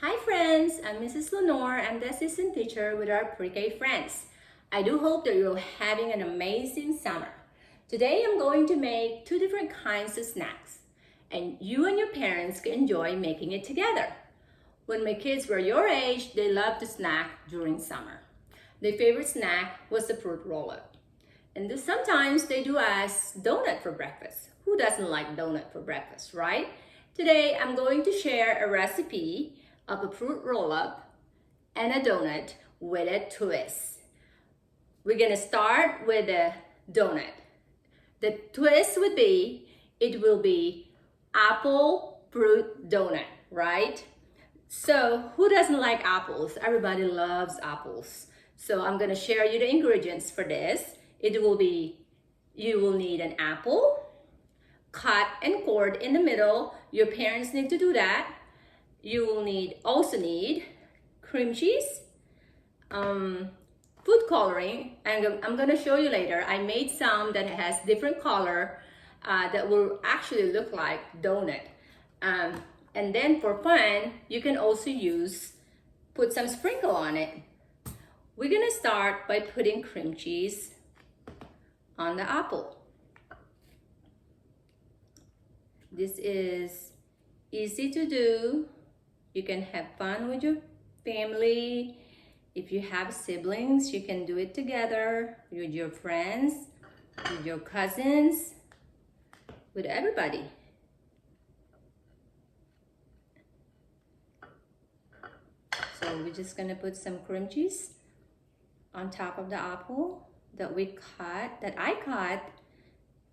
Hi friends, I'm Mrs. Leonor. I'm the assistant teacher with our pre-K friends. I do hope that you're having an amazing summer. Today I'm going to make two different kinds of snacks and you and your parents can enjoy making it together. When my kids were your age, they loved to snack during summer. Their favorite snack was the fruit roll-up. And sometimes they do ask donut for breakfast. Who doesn't like donut for breakfast, right? Today I'm going to share a recipe of a fruit roll-up and a donut with a twist. We're gonna start with a donut. The twist would be, it will be apple fruit donut, right? So who doesn't like apples? Everybody loves apples. So I'm gonna share you the ingredients for this. It will be, you will need an apple, cut and cored in the middle. Your parents need to do that. You will also need cream cheese, food coloring, and I'm gonna show you later. I made some that has different color that will actually look like donut. And then for fun, you can also put some sprinkle on it. We're gonna start by putting cream cheese on the apple. This is easy to do. You can have fun with your family. If you have siblings, you can do it together with your friends, with your cousins, with everybody. So we're just gonna put some cream cheese on top of the apple that I cut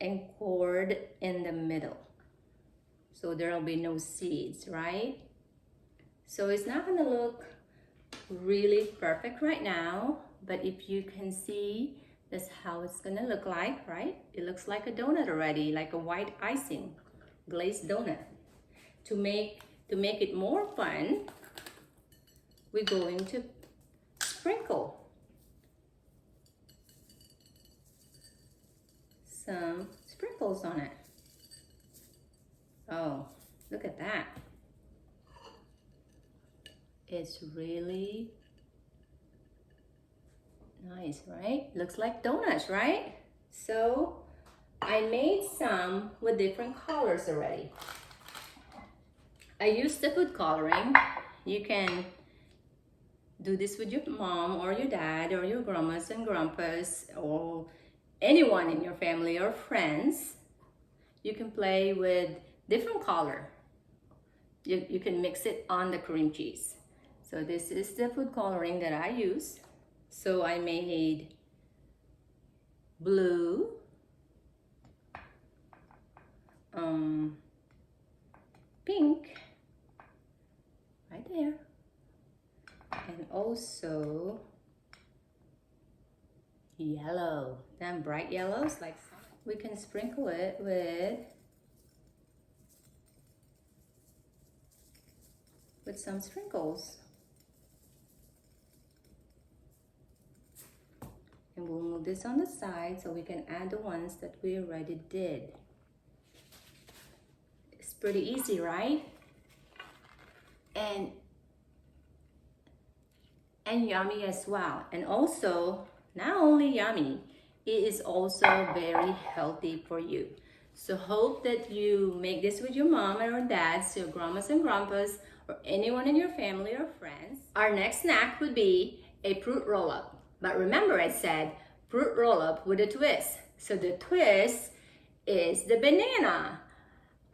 and cored in the middle. So there'll be no seeds, right? So it's not gonna look really perfect right now, but if you can see, that's how it's gonna look like, right? It looks like a donut already, like a white icing, glazed donut. To make it more fun, we're going to sprinkle some sprinkles on it. Oh, look at that. It's really nice, right? Looks like donuts, right? So I made some with different colors already. I used the food coloring. You can do this with your mom or your dad or your grandmas and grandpas or anyone in your family or friends. You can play with different color. You can mix it on the cream cheese. So this is the food coloring that I use. So I made blue, pink, right there, and also yellow. Then bright yellows, like we can sprinkle it with some sprinkles. And we'll move this on the side so we can add the ones that we already did. It's pretty easy, right? And yummy as well. And also, not only yummy, it is also very healthy for you. So hope that you make this with your mom or dads, your grandmas and grandpas, or anyone in your family or friends. Our next snack would be a fruit roll-up. But remember, I said fruit roll-up with a twist. So the twist is the banana.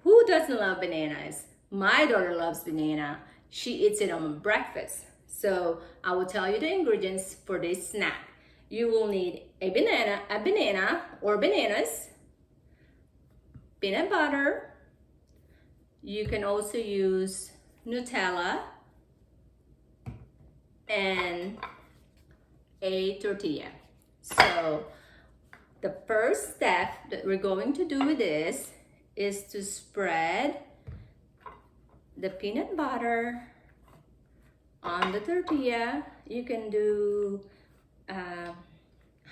Who doesn't love bananas? My daughter loves banana. She eats it on breakfast. So I will tell you the ingredients for this snack. You will need a banana or bananas, peanut butter. You can also use Nutella and a tortilla. So the first step that we're going to do with this is to spread the peanut butter on the tortilla. You can do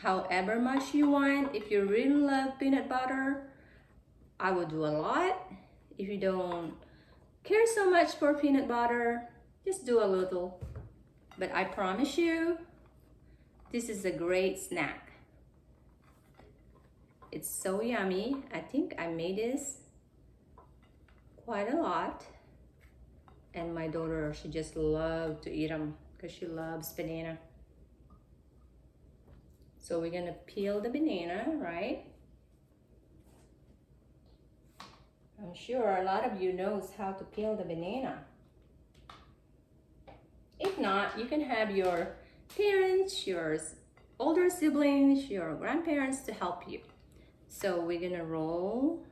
however much you want. If you really love peanut butter, I would do a lot. If you don't care so much for peanut butter, Just do a little. But I promise you, this is a great snack. It's so yummy. I think I made this quite a lot. And my daughter, she just loved to eat them because she loves banana. So we're gonna peel the banana, right? I'm sure a lot of you knows how to peel the banana. If not, you can have your parents, your older siblings, your grandparents to help you. So we're gonna roll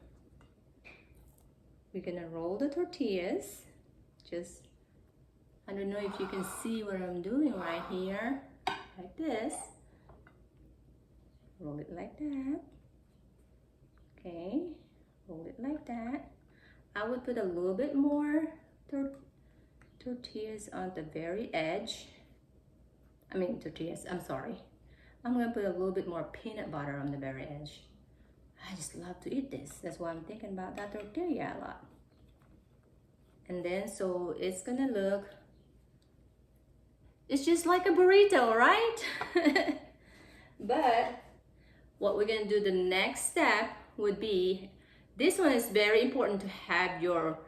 the tortillas. Just, I don't know if you can see what I'm doing right here, like this. Roll it like that. Okay, roll it like that. I would put a little bit more tortillas on the very edge. Tortillas, I'm sorry. I'm gonna put a little bit more peanut butter on the very edge. I just love to eat this. That's why I'm thinking about that tortilla a lot. And then, so it's gonna look, it's just like a burrito, right? But what we're gonna do, the next step would be, this one is very important to have your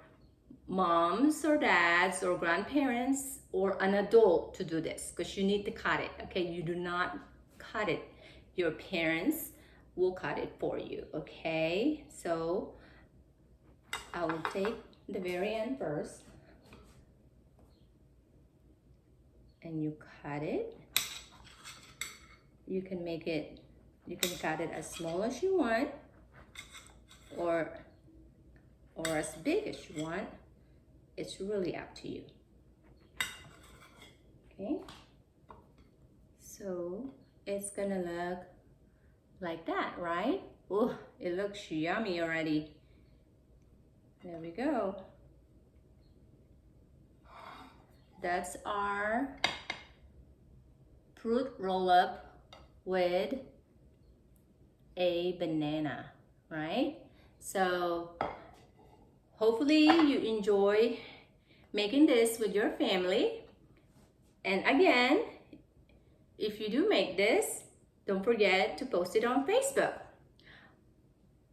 moms or dads or grandparents or an adult to do this, because you need to cut it, okay? You do not cut it. Your parents will cut it for you, okay? So I will take the very end first, and you cut it. You can cut it as small as you want, or as big as you want. It's really up to you. Okay, so it's gonna look like that, right? Oh, it looks yummy already. There we go. That's our fruit roll-up with a banana, right? So hopefully you enjoy making this with your family. And again, if you do make this, don't forget to post it on Facebook.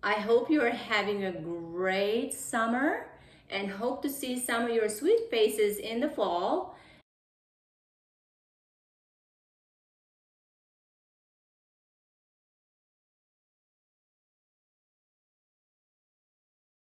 I hope you are having a great summer and hope to see some of your sweet faces in the fall.